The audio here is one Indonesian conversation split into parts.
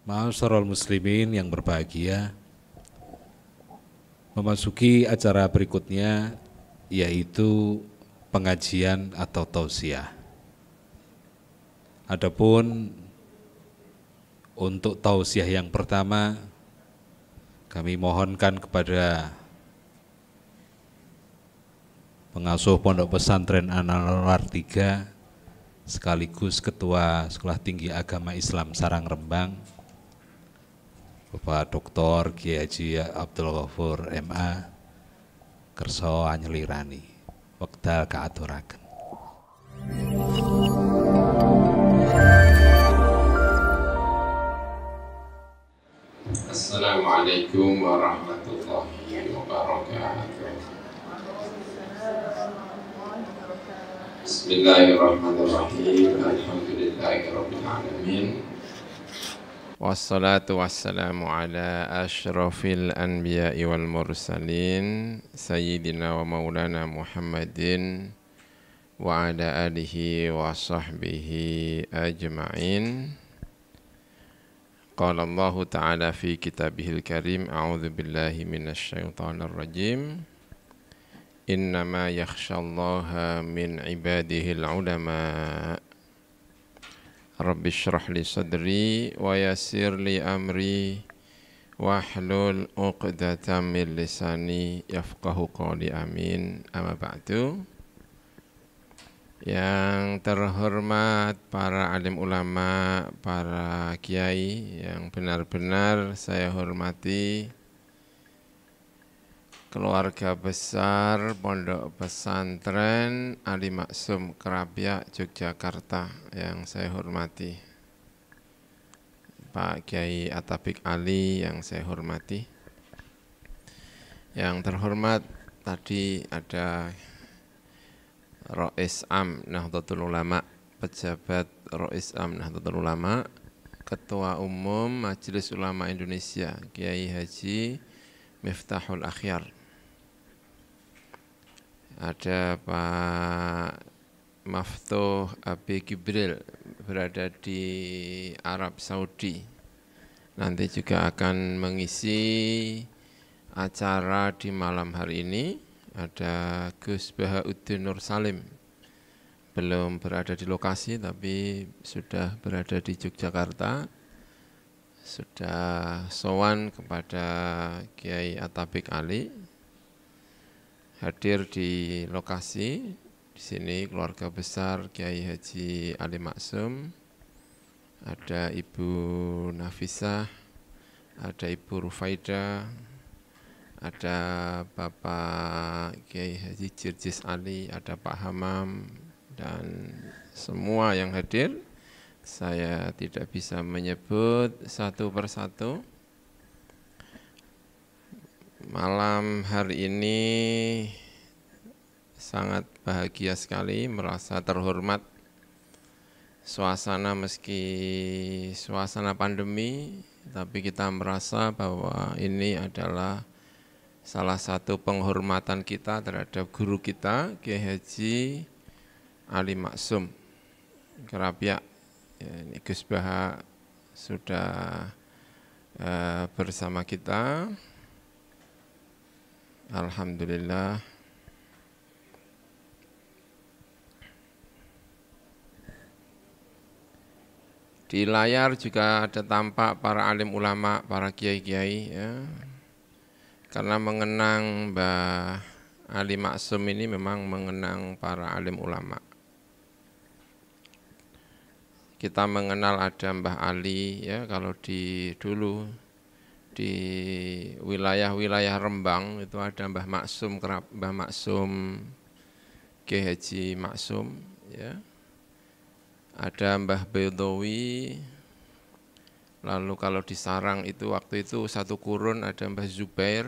Ma'asyiral muslimin yang berbahagia, memasuki acara berikutnya yaitu pengajian atau tausiah. Adapun untuk tausiah yang pertama, kami mohonkan kepada pengasuh Pondok Pesantren An-Anwar 3 sekaligus Ketua Sekolah Tinggi Agama Islam Sarang Rembang, Bapak Dr. Kiai Haji Abdul Ghafur MA kersa nyelirani wekdal kaaturaken. Assalamualaikum warahmatullahi wabarakatuh. Bismillahirrahmanirrahim. Alhamdulillahirabbil alamin. Wassalatu wassalamu ala asyrafil anbiya'i wal mursalin Sayyidina wa maulana Muhammadin wa ala alihi wa sahbihi ajma'in. Qala Allah Ta'ala fi kitabihil karim, a'udzu billahi minasy syaithanir rajim. Innama yakhsyallaha min ibadihil ulama. Rabbi syrah li sadri wa yassir li amri wahlul 'uqdatam min lisani yafqahu qawli, amin. Amma ba'du. Yang terhormat para alim ulama, para kiai yang benar-benar saya hormati, keluarga besar Pondok Pesantren Ali Maksum Kerapiak Yogyakarta yang saya hormati, Pak Kiai Atabik Ali yang saya hormati, yang terhormat tadi ada Rois Am Nahdlatul Ulama, pejabat Rois Am Nahdlatul Ulama, Ketua Umum Majelis Ulama Indonesia Kiai Haji Miftahul Akhyar. Ada Pak Maftuh Abi Gibril berada di Arab Saudi. Nanti juga akan mengisi acara di malam hari ini. Ada Gus Bahauddin Nur Salim, belum berada di lokasi tapi sudah berada di Yogyakarta, sudah sowan kepada Kiai Atabik Ali, hadir di lokasi. Di sini keluarga besar Kiai Haji Ali Maksum, ada Ibu Nafisah, ada Ibu Rufaidah, ada Bapak Kiai Haji Jirjis Ali, ada Pak Hamam, dan semua yang hadir. Saya tidak bisa menyebut satu persatu. Malam hari ini sangat bahagia sekali, merasa terhormat. Suasana meski suasana pandemi, tapi kita merasa bahwa ini adalah salah satu penghormatan kita terhadap guru kita, Kiai Haji Ali Maksum Kerapiak. Ya, ini Gus Baha sudah bersama kita. Alhamdulillah. Di layar juga ada tampak para alim ulama, para kiai-kiai, ya. Karena mengenang Mbah Ali Maksum ini memang mengenang para alim ulama. Kita mengenal ada Mbah Ali, ya, kalau dulu di wilayah-wilayah Rembang itu ada Mbah Maksum, Mbah Maksum Kiai Haji Maksum, ya. Ada Mbah Bedowi. Lalu kalau di Sarang itu waktu itu satu kurun ada Mbah Zubair.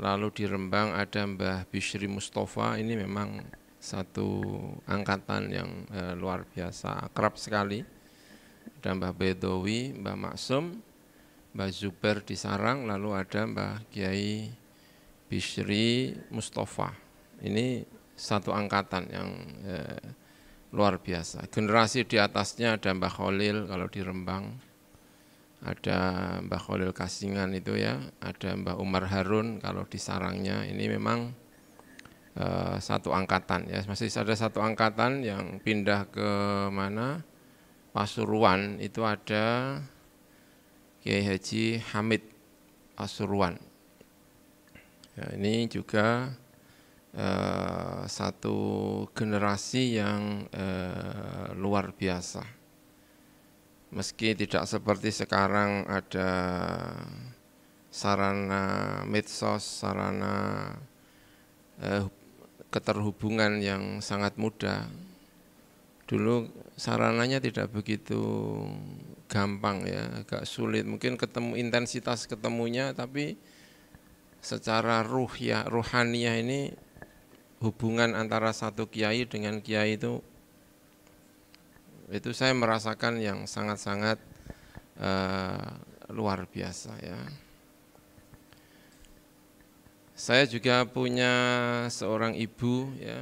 Lalu di Rembang ada Mbah Bishri Mustafa. Ini memang satu angkatan yang luar biasa, akrab sekali. Ada Mbah Bedowi, Mbah Maksum, Mbah Zubair di Sarang, lalu ada Mbah Kiai Bishri Mustafa. Ini satu angkatan yang luar biasa. Generasi di atasnya ada Mbah Khalil kalau di Rembang. ada Mbah Khalil Kasingan itu ya, ada Mbah Umar Harun kalau di sarangnya. Ini memang satu angkatan ya, masih ada satu angkatan yang pindah ke mana, Pasuruan, itu ada Kiai Haji Hamid Pasuruan. Ya, ini juga satu generasi yang luar biasa. Meski tidak seperti sekarang ada sarana medsos, sarana keterhubungan yang sangat mudah. Dulu sarananya tidak begitu gampang ya, agak sulit. Mungkin ketemu intensitas ketemunya, tapi secara ruhaniyah ini hubungan antara satu kiai dengan kiai itu saya merasakan yang sangat-sangat luar biasa ya. Saya juga punya seorang ibu ya,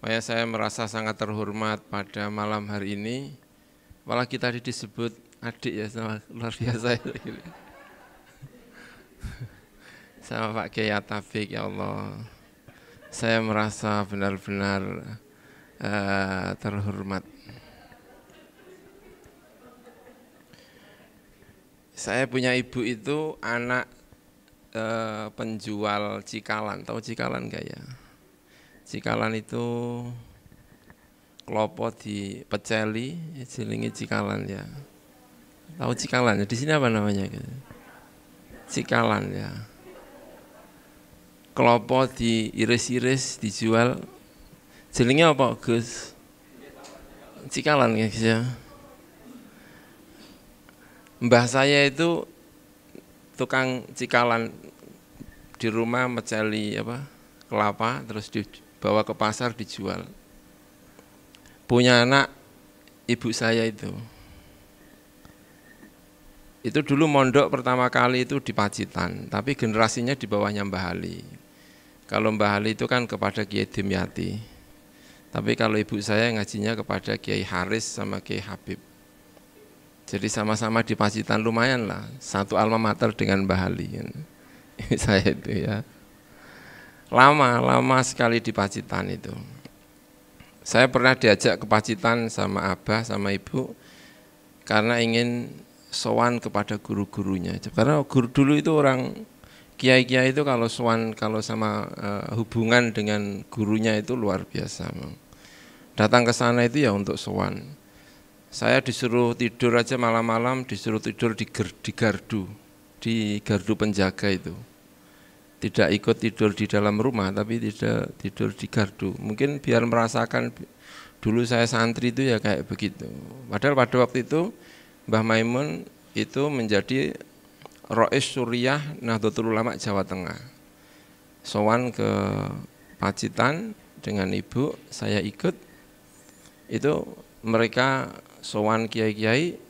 makanya saya merasa sangat terhormat pada malam hari ini. Apalagi tadi disebut adik ya, sama luar biasa ya. Sama Pak Kiai Atabik, ya Allah, saya merasa benar-benar terhormat. Saya punya ibu itu anak penjual cikalan. Tahu cikalan enggak ya? Cikalan itu klopo dipeceli, jelingi cikalan ya. Tahu cikalan? Di sini apa namanya? Cikalan ya. Klopo diiris-iris, dijual. Jelingnya apa, Gus? Cikalan ya, Gus ya. Mbah saya itu tukang cikalan, di rumah meceli kelapa, terus dibawa ke pasar dijual. Punya anak ibu saya itu dulu mondok pertama kali itu di Pacitan, tapi generasinya di bawahnya Mbah Ali. Kalau Mbah Ali itu kan kepada Kiai Dimyati, tapi kalau ibu saya ngajinya kepada Kiai Haris sama Kiai Habib. Jadi sama-sama di Pacitan, lumayan lah, satu alma mater dengan Mbah Ali. Saya itu ya, lama sekali di Pacitan itu. Saya pernah diajak ke Pacitan sama abah, sama ibu, karena ingin sowan kepada guru-gurunya. Karena guru dulu itu orang kiai-kiai itu kalau sowan, kalau sama hubungan dengan gurunya itu luar biasa. Datang ke sana itu ya untuk sowan. Saya disuruh tidur aja malam-malam, disuruh tidur di gardu penjaga itu. Tidak ikut tidur di dalam rumah, tapi tidak tidur di gardu. Mungkin biar merasakan dulu saya santri itu ya kayak begitu. Padahal pada waktu itu Mbah Maimun itu menjadi Rois Suriah Nahdlatul Ulama Jawa Tengah. Sowan ke Pacitan dengan ibu, saya ikut. Itu mereka sowan kiai-kiai,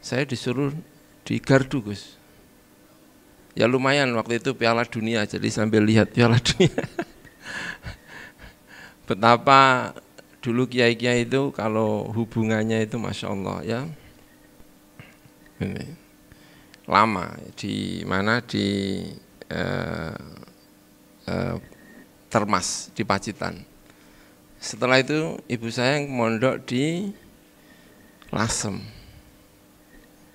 saya disuruh di gardu, Gus. Ya lumayan waktu itu Piala Dunia, jadi sambil lihat Piala Dunia. Betapa dulu kiai-kiai itu kalau hubungannya itu Masya Allah ya. Ini lama di mana, di Termas di Pacitan. Setelah itu ibu saya mondok di Lasem.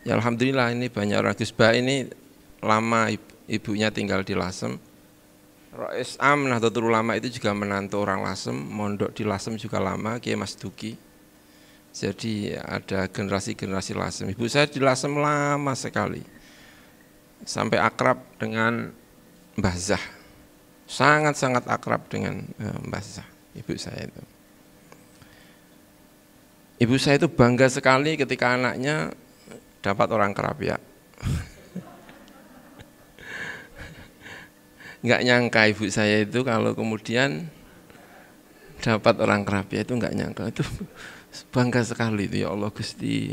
Ya alhamdulillah ini banyak orang. Gus Bah ini lama ibunya tinggal di Lasem. Rois Am Nahdlatul Ulama itu juga menantu orang Lasem, mondok di Lasem juga lama, Kiai Mas Duki. Jadi ada generasi-generasi Lasem. Ibu saya di Lasem lama sekali, sampai akrab dengan Mbah Zah. Sangat-sangat akrab dengan Mbah Zah, ibu saya itu. Ibu saya itu bangga sekali ketika anaknya dapat orang Kerapiak. Enggak nyangka ibu saya itu kalau kemudian dapat orang Kerapiak, itu enggak nyangka. Itu bangga sekali itu, ya Allah Gusti.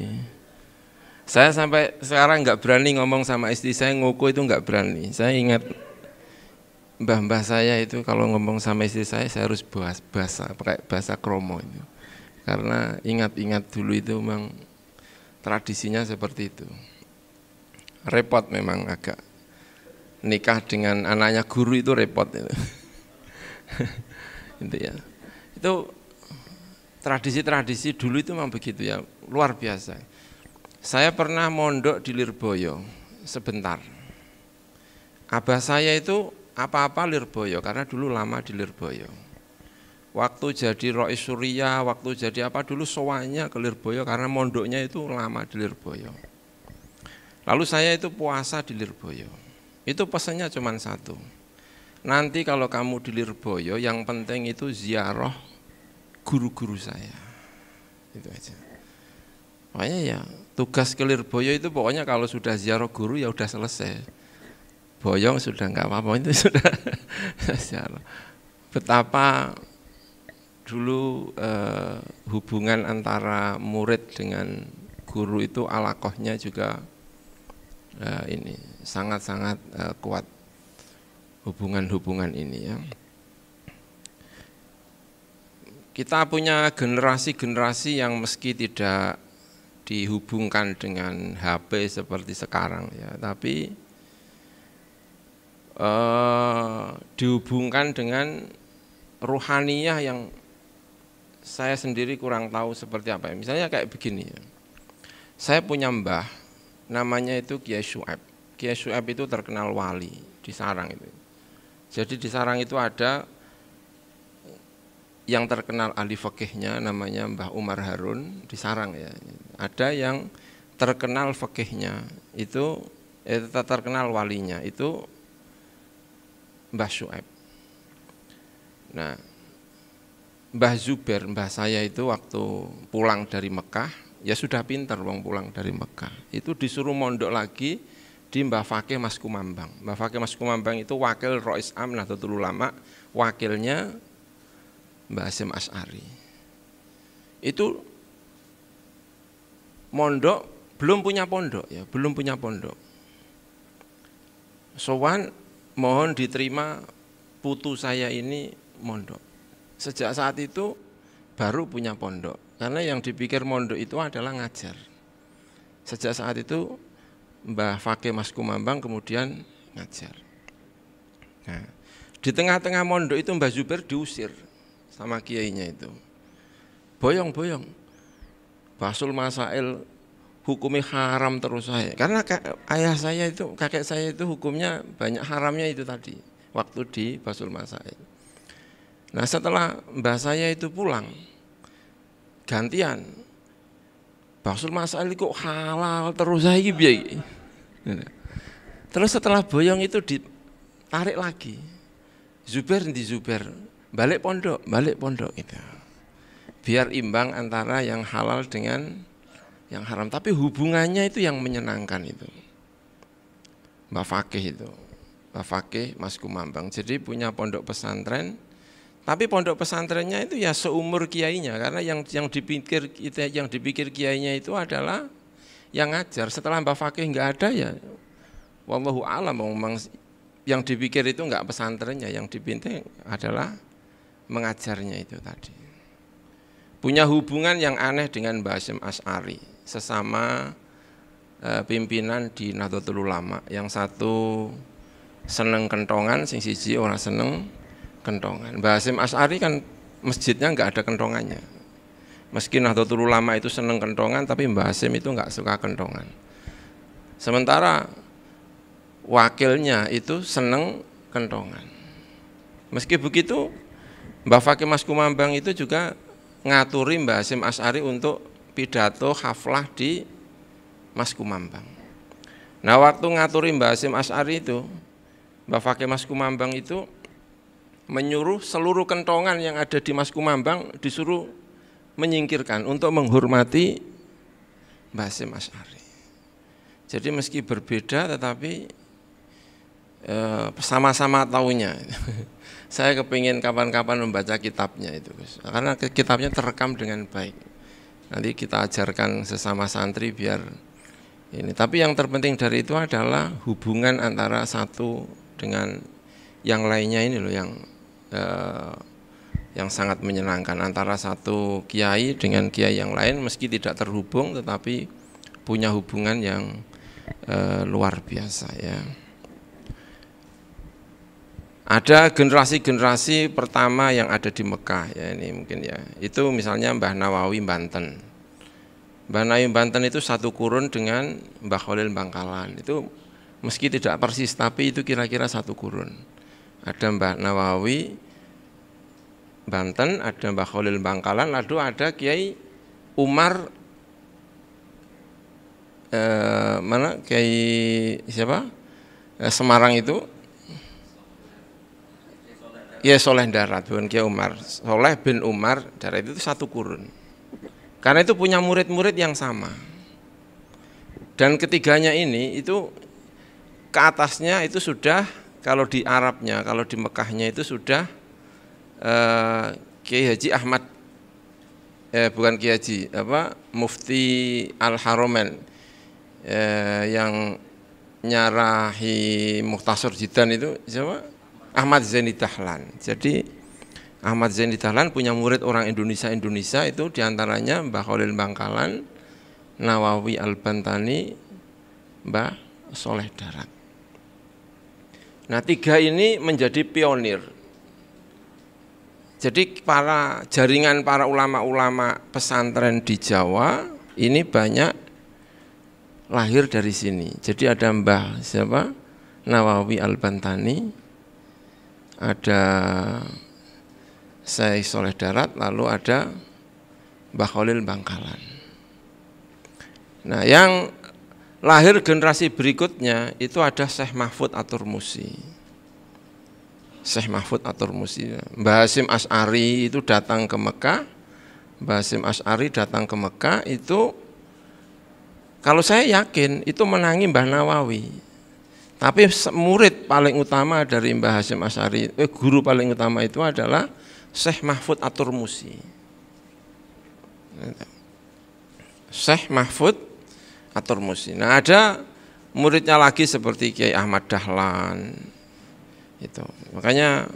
Saya sampai sekarang enggak berani ngomong sama istri saya, ngoko itu enggak berani. Saya ingat mbah-mbah saya itu kalau ngomong sama istri saya harus pakai bahasa kromo itu. Karena ingat-ingat dulu itu memang tradisinya seperti itu. repot memang agak. Nikah dengan anaknya guru itu repot itu. Itu ya. Itu tradisi-tradisi dulu itu memang begitu ya, luar biasa. Saya pernah mondok di Lirboyo sebentar. Abah saya itu apa-apa Lirboyo karena dulu lama di Lirboyo. Waktu jadi Rois Surya, waktu jadi apa dulu sowannya ke Lirboyo karena mondoknya itu lama di Lirboyo. Lalu saya itu puasa di Lirboyo. Itu pesannya cuma satu. Nanti kalau kamu di Lirboyo yang penting itu ziarah guru-guru saya. Itu aja. Pokoknya ya tugas ke Lirboyo itu pokoknya kalau sudah ziarah guru ya udah selesai. Boyong sudah enggak apa-apa itu sudah ziarah. Betapa dulu hubungan antara murid dengan guru itu alaqahnya juga ini sangat-sangat kuat hubungan-hubungan ini ya. Kita punya generasi-generasi yang meski tidak dihubungkan dengan HP seperti sekarang ya, tapi dihubungkan dengan ruhaniyah yang saya sendiri kurang tahu seperti apa. Misalnya kayak begini ya. Saya punya mbah namanya itu Kiai Syuaib. Kiai Syuaib itu terkenal wali di Sarang itu. Jadi di Sarang itu ada yang terkenal ahli fikihnya namanya Mbah Umar Harun di Sarang ya. Ada yang terkenal fikihnya itu terkenal walinya itu Mbah Syuaib. Nah, Mbah Zubair, mbah saya itu waktu pulang dari Mekah ya sudah pintar wong pulang dari Mekah. Itu disuruh mondok lagi di Mbah Fakih Mas Kumambang. Mbah Fakih Mas Kumambang itu wakil Rois Am Nahdlatul Ulama, wakilnya Mbah Hasyim Asy'ari. Itu mondok belum punya pondok ya, belum punya pondok. Sowan mohon diterima putu saya ini mondok. Sejak saat itu baru punya pondok. Karena yang dipikir mondok itu adalah ngajar. Sejak saat itu Mbah Fakih Mas Kumambang kemudian ngajar. Nah, di tengah-tengah mondok itu Mbah Zubair diusir sama kiainya itu. Boyong-boyong. Basul Masail hukumnya haram terus saya. Karena ayah saya itu, kakek saya itu hukumnya banyak haramnya itu tadi. Waktu di Basul Masail. Nah setelah mbah saya itu pulang, gantian Basul Masail kok halal terus saya piye. Terus setelah boyong itu ditarik lagi. Zubair di Zubair, balik pondok itu. Biar imbang antara yang halal dengan yang haram, tapi hubungannya itu yang menyenangkan itu. Mbah Fakih itu. Mbah Fakih Mas Kumambang. Jadi punya pondok pesantren. Tapi pondok pesantrennya itu ya seumur kiainya, karena yang dipikir kiainya itu adalah yang ngajar. Setelah Mbah Fakih enggak ada ya wallahu a'lam, memang yang dipikir itu enggak pesantrennya, yang dipikir adalah mengajarnya itu tadi. Punya hubungan yang aneh dengan Mbah Hasyim Asy'ari, sesama pimpinan di Nahdlatul Ulama. Yang satu seneng kentongan, sing siji ora seneng kentongan. Mbah Hasyim Asy'ari kan masjidnya enggak ada kentongannya. Meski Nahdlatul Ulama itu seneng kentongan, tapi Mbah Hasyim itu enggak suka kentongan. Sementara wakilnya itu seneng kentongan. Meski begitu, Mbah Fakih Mas Kumambang itu juga ngaturi Mbah Hasyim Asy'ari untuk pidato haflah di Mas Kumambang. Nah waktu ngaturi Mbah Hasyim Asy'ari itu, Mbah Fakih Mas Kumambang itu menyuruh seluruh kentongan yang ada di Mas Kumambang disuruh menyingkirkan untuk menghormati Mbah Hasyim Asy'ari. Jadi meski berbeda tetapi sama-sama taunya. Saya kepingin kapan-kapan membaca kitabnya itu, karena kitabnya terekam dengan baik. Nanti kita ajarkan sesama santri biar ini. Tapi yang terpenting dari itu adalah hubungan antara satu dengan yang lainnya ini loh, yang sangat menyenangkan, antara satu kiai dengan kiai yang lain meski tidak terhubung tetapi punya hubungan yang luar biasa ya. Ada generasi-generasi pertama yang ada di Mekah ya, ini mungkin ya. Itu misalnya Mbah Nawawi Banten. Mbah Nawawi Banten itu satu kurun dengan Mbah Khalil Bangkalan. Itu meski tidak persis tapi itu kira-kira satu kurun. Ada Mbah Nawawi Banten, ada Mbah Khalil Bangkalan, lalu ada Kiai Umar mana Kiai siapa? Semarang itu. Ya Soleh Darat, bukan Kiai Umar. Soleh bin Umar Darat itu satu kurun. Karena itu punya murid-murid yang sama. Dan ketiganya ini itu ke atasnya itu sudah, kalau di Arabnya, kalau di Mekahnya itu sudah Kiai Haji Ahmad, bukan Kiai Haji, Mufti Al-Haromen yang nyarahi Mukhtasar Jidan itu siapa? Ahmad Zaini Dahlan. Jadi Ahmad Zaini Dahlan punya murid orang Indonesia itu diantaranya Mbah Khalil Bangkalan, Nawawi Al-Bantani, Mbah Soleh Darat. Nah, tiga ini menjadi pionir. Jadi jaringan para ulama-ulama pesantren di Jawa ini banyak lahir dari sini. Jadi ada Mbah siapa? Nawawi Al-Bantani, ada Syekh Soleh Darat, lalu ada Mbah Khalil Bangkalan. Nah, yang lahir generasi berikutnya itu ada Syekh Mahfud At-Turmusi. Syekh Mahfud At-Turmusi. Mbah Hasyim Asy'ari itu datang ke Mekah. Mbah Hasyim Asy'ari datang ke Mekah itu, kalau saya yakin itu menangi Mbah Nawawi. Tapi murid paling utama dari Mbah Hasyim Asy'ari, guru paling utama itu adalah Syekh Mahfud At-Turmusi. Syekh Mahfud At-Turmusi. Nah, ada muridnya lagi seperti Kiai Ahmad Dahlan. Itu. Makanya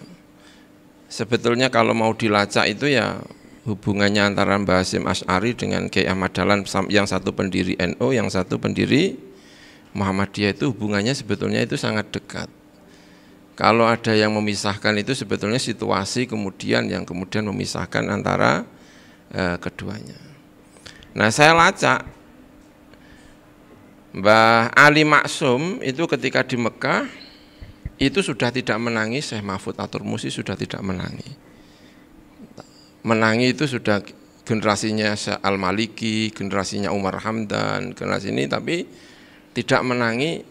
sebetulnya kalau mau dilacak itu ya hubungannya antara Mbah Hasyim Asy'ari dengan Kiai Ahmad Dahlan, yang satu pendiri NU, yang satu pendiri Muhammadiyah, itu hubungannya sebetulnya itu sangat dekat. Kalau ada yang memisahkan itu sebetulnya situasi kemudian yang kemudian memisahkan antara keduanya. Nah, saya lacak Mbah Ali Maksum itu ketika di Mekah itu sudah tidak menangi Syekh Mahfud At-Turmusi, sudah tidak menangi. Menangi itu sudah generasinya Syekh Al-Maliki, generasinya Umar Hamdan, generasi ini, tapi tidak menangi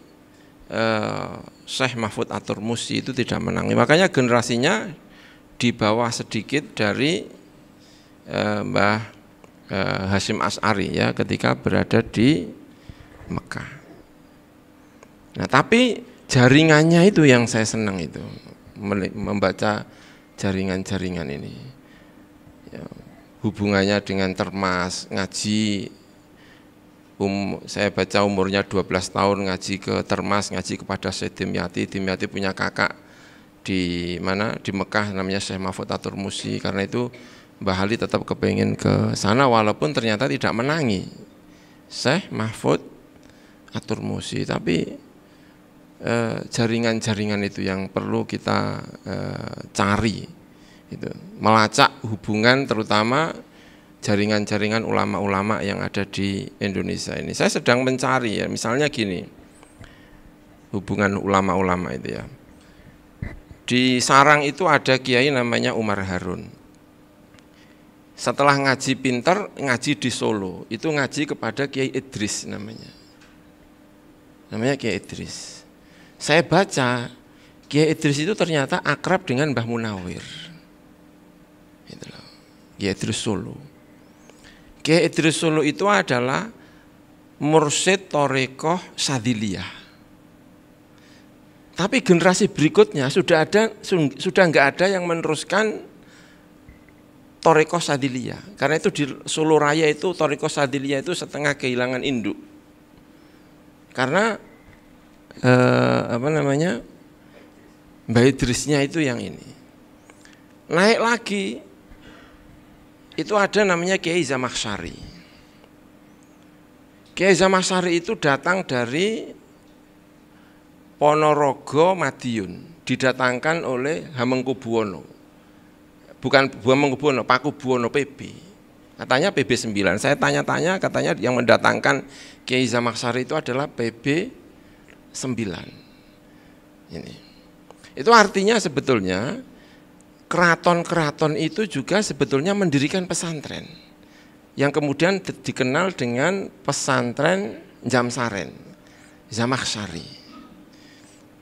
Syekh Mahfud At-Turmusi, itu tidak menangi. Makanya generasinya di bawah sedikit dari Mbah Hasyim Asy'ari ya ketika berada di Mekah. Nah, tapi jaringannya itu yang saya senang, itu membaca jaringan-jaringan ini ya, hubungannya dengan Termas, ngaji. Saya baca umurnya 12 tahun ngaji ke Termas, ngaji kepada Syekh Dimyati. Dimyati punya kakak di mana, di Mekah, namanya Syekh Mahfud At-Turmusi. Karena itu Mbah Ali tetap kepengen ke sana walaupun ternyata tidak menangi Syekh Mahfud At-Turmusi. Tapi jaringan-jaringan itu yang perlu kita cari, itu melacak hubungan, terutama jaringan-jaringan ulama-ulama yang ada di Indonesia ini. Saya sedang mencari ya, misalnya gini, hubungan ulama-ulama itu ya. Di Sarang itu ada kiai namanya Umar Harun. Setelah ngaji pinter, ngaji di Solo, itu ngaji kepada Kiai Idris namanya. Namanya Kiai Idris. Saya baca, Kiai Idris itu ternyata akrab dengan Mbah Munawir. Gitu loh. Kiai Idris Solo. Kiai Idris Solo itu adalah mursyid Thariqah Sadiliyah. Tapi generasi berikutnya sudah enggak ada yang meneruskan Thariqah Sadiliyah. Karena itu di Solo Raya itu Thariqah Sadiliyah itu setengah kehilangan induk. Karena Mbah Idrisnya itu yang ini. Naik lagi itu ada namanya Kiai Zamakhsyari. Kiai Zamaksari itu datang dari Ponorogo Madiun, didatangkan oleh Hamengkubuwono. Bukan Hamengkubuwono, Pakubuwono PB. Katanya PB 9. Saya tanya-tanya, katanya yang mendatangkan Kiai Zamaksari itu adalah PB 9. Ini. Itu artinya sebetulnya keraton-keraton itu juga sebetulnya mendirikan pesantren yang kemudian dikenal dengan pesantren Jamsaren, Zamaksari.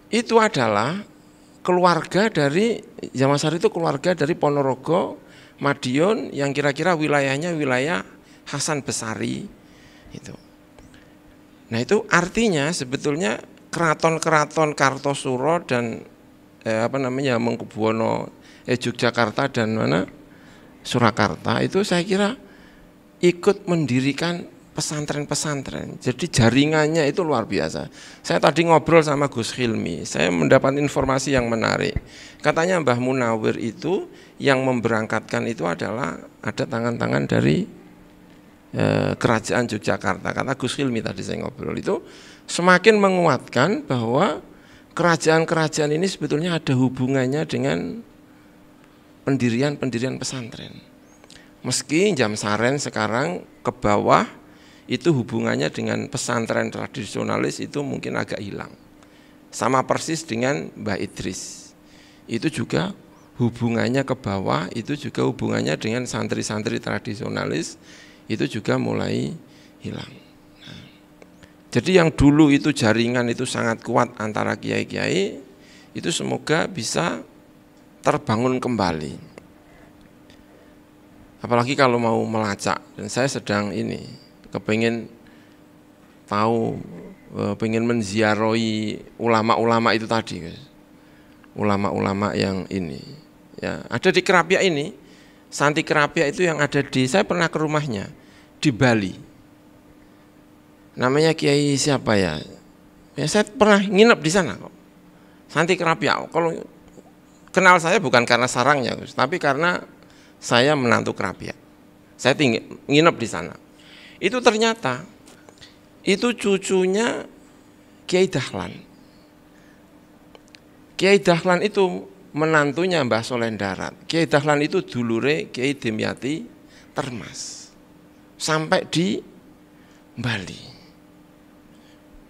Itu adalah keluarga dari Zamaksari, itu keluarga dari Ponorogo, Madiun yang kira-kira wilayahnya wilayah Hasan Besari itu. Nah, itu artinya sebetulnya keraton-keraton Kartosuro dan Hamengkubuwono Yogyakarta dan Surakarta itu saya kira ikut mendirikan pesantren-pesantren. Jadi jaringannya itu luar biasa. Saya tadi ngobrol sama Gus Hilmi, saya mendapat informasi yang menarik. Katanya Mbah Munawir itu yang memberangkatkan itu adalah ada tangan-tangan dari kerajaan Yogyakarta. Kata Gus Hilmi tadi saya ngobrol itu semakin menguatkan bahwa kerajaan-kerajaan ini sebetulnya ada hubungannya dengan pendirian pesantren. Meski Jamsaren sekarang ke bawah itu hubungannya dengan pesantren tradisionalis itu mungkin agak hilang. Sama persis dengan Mbah Idris. Itu juga hubungannya ke bawah, itu juga hubungannya dengan santri-santri tradisionalis itu juga mulai hilang. Nah, jadi yang dulu itu jaringan itu sangat kuat antara kiai-kiai itu semoga bisa terbangun kembali. Apalagi kalau mau melacak, dan saya sedang kepingin tahu, pengen menziarahi ulama-ulama itu tadi, ulama-ulama yang ya ada di Kerapiak ini, Santi Kerapiak itu yang ada saya pernah ke rumahnya di Bali, namanya Kiai siapa ya? Ya saya pernah nginep di sana kok, Santi Kerapiak. Kalau kenal saya bukan karena sarangnya, tapi karena saya menantu Kerapiak. Saya nginep di sana. Itu ternyata itu cucunya Kiai Dahlan. Kiai Dahlan itu menantunya Mbah Soleh Darat. Kiai Dahlan itu dulure Kiai Demyati Termas. Sampai di Bali.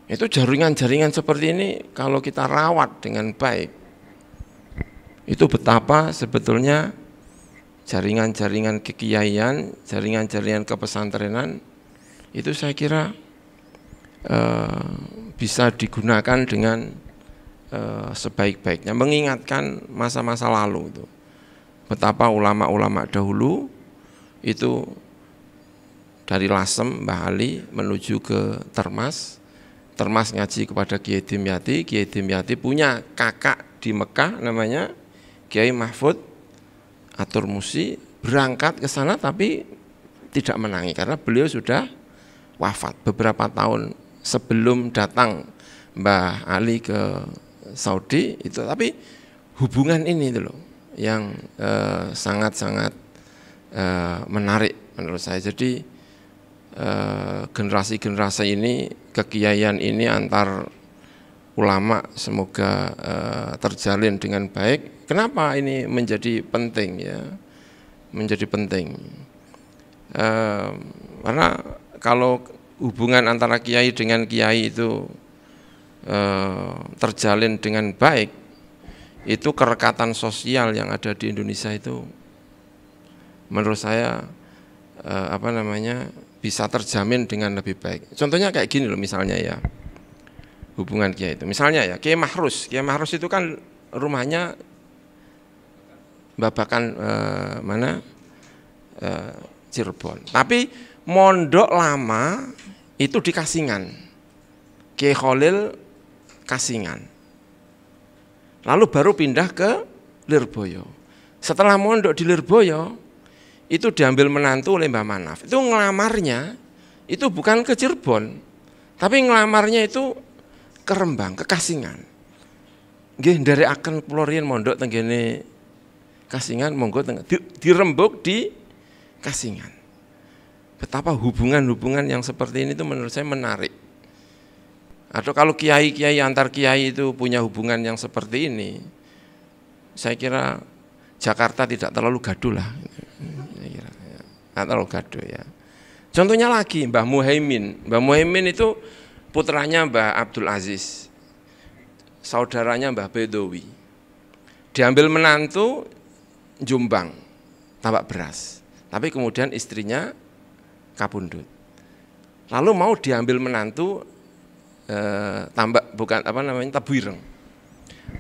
Itu jaringan-jaringan seperti ini kalau kita rawat dengan baik, itu betapa sebetulnya jaringan-jaringan kekiaian, jaringan-jaringan kepesantrenan itu saya kira bisa digunakan dengan sebaik-baiknya, mengingatkan masa-masa lalu itu. Betapa ulama-ulama dahulu itu dari Lasem Mbah Ali menuju ke Termas ngaji kepada Kiai Dimyati. Kiai Dimyati punya kakak di Mekah namanya Kiai Mahfud Atur Musi, berangkat ke sana tapi tidak menangi karena beliau sudah wafat beberapa tahun sebelum datang Mbah Ali ke Saudi itu. Tapi hubungan ini itu loh yang sangat-sangat menarik menurut saya. Jadi generasi-generasi ini, kekiaian ini antar ulama semoga terjalin dengan baik. Kenapa ini menjadi penting ya? Menjadi penting karena kalau hubungan antara kiai dengan kiai itu terjalin dengan baik, itu kerekatan sosial yang ada di Indonesia itu menurut saya bisa terjamin dengan lebih baik. Contohnya kayak gini loh, misalnya ya, hubungan kiai itu. Misalnya ya, Kiai Mahrus itu kan rumahnya Babakan Cirebon. Tapi mondok lama itu di Kasingan. Kiai Khalil Kasingan. Lalu baru pindah ke Lirboyo. Setelah mondok di Lirboyo, itu diambil menantu oleh Mbah Manaf. Itu ngelamarnya itu bukan ke Cirebon, tapi ngelamarnya itu ke Rembang, ke Kasingan. Nggih dari akan pulau riyen mondok tenggene Kasingan, monggo dirembuk di Kasingan. betapa hubungan-hubungan yang seperti ini itu menurut saya menarik. Atau kalau kiai-kiai antar kiai itu punya hubungan yang seperti ini, saya kira Jakarta tidak terlalu gaduh lah. Tidak terlalu gaduh ya. Contohnya lagi Mbah Muhaimin. Mbah Muhaimin itu putranya Mbah Abdul Aziz, saudaranya Mbah Bedowi. Diambil menantu Jombang, tambak beras. Tapi kemudian istrinya kapundhut. Lalu mau diambil menantu Tabuireng.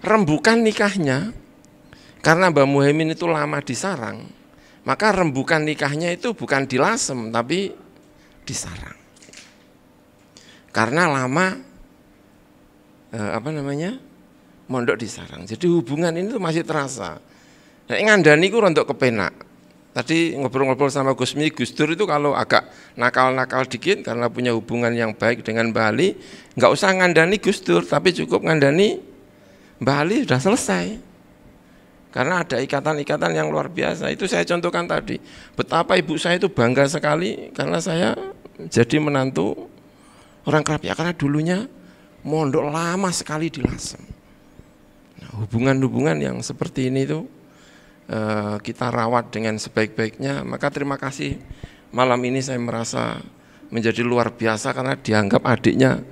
Rembukan nikahnya, karena Mbah Muhaimin itu lama di Sarang, maka rembukan nikahnya itu bukan di Lasem tapi di Sarang. Karena lama mondok di Sarang. Jadi hubungan ini tuh masih terasa. Nah, ngandani ku rontok kepenak. Tadi ngobrol-ngobrol sama Gusmi, Gus Dur itu kalau agak nakal-nakal dikit karena punya hubungan yang baik dengan Mbah Ali, nggak usah ngandani Gus Dur, tapi cukup ngandani Mbah Ali sudah selesai. Karena ada ikatan-ikatan yang luar biasa. Itu saya contohkan tadi. Betapa ibu saya itu bangga sekali karena saya jadi menantu orang Krapia, karena dulunya mondok lama sekali di Lasem. Nah, hubungan-hubungan yang seperti ini itu kita rawat dengan sebaik-baiknya. Maka terima kasih malam ini saya merasa menjadi luar biasa karena dianggap adiknya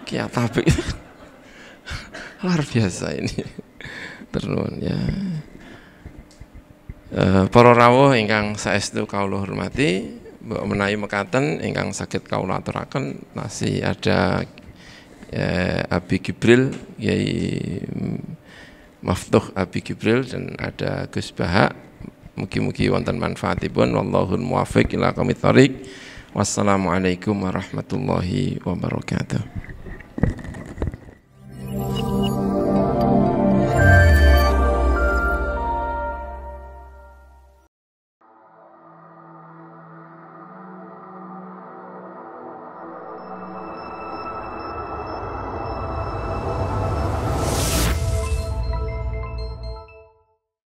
Ki Atabek. Luar biasa ini. Terus ya. Para rawuh ingkang saestu kawula hormati, mbok menawi mekaten ingkang saged kawula aturaken, masih ada Abi Gibril, Yai Maftuh Abi Gibril, dan ada Gus Bahak. Mugi-mugi wonten manfaatipun. Wallahul muwaffiq ila aqwamit thoriq. Wassalamualaikum warahmatullahi wabarakatuh.